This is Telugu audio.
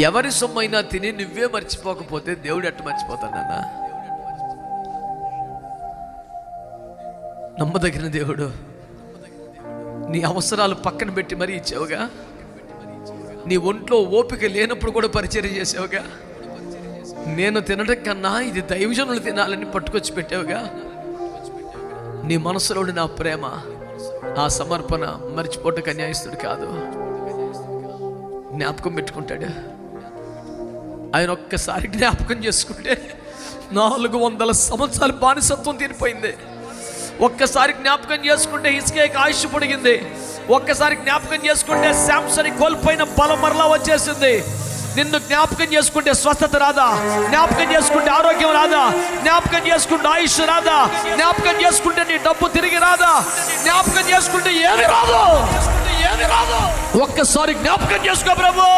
ఎవరి సొమ్మైనా తిని నువ్వే మర్చిపోకపోతే దేవుడు ఎట్టు మర్చిపోతాడన్నా? నమ్మదగిన దేవుడు, నీ అవసరాలు పక్కన పెట్టి మరీ ఇచ్చావుగా. నీ ఒంట్లో ఓపిక లేనప్పుడు కూడా పరిచర్య చేసావుగా. నేను తినడం కన్నా ఇది దైవజనులు తినాలని పట్టుకొచ్చి పెట్టావుగా. నీ మనసులోని నా ప్రేమ, ఆ సమర్పణ మర్చిపోవటం అన్యాయస్తుడు కాదు, జ్ఞాపకం పెట్టుకుంటాడు. ఆయన ఒక్కసారి జ్ఞాపకం చేసుకుంటే 400 సంవత్సరాలు బానిసత్వం తీరిపోయింది. ఒక్కసారి జ్ఞాపకం చేసుకుంటే హిజ్కియాకి ఆయుష్ పొడిగింది. ఒక్కసారి జ్ఞాపకం చేసుకుంటే శాంసన్ కోల్పోయిన బలం మరలా వచ్చేసింది. నిన్ను జ్ఞాపకం చేసుకుంటే స్వస్థత రాదా? జ్ఞాపకం చేసుకుంటే ఆరోగ్యం రాదా? జ్ఞాపకం చేసుకుంటే ఆయుష్ రాదా? జ్ఞాపకం చేసుకుంటే నీ డబ్బు తిరిగి రాదా? జ్ఞాపకం చేసుకుంటే ఏమి రాదు. ఒక్కసారి జ్ఞాపకం చేసుకో ప్రభు.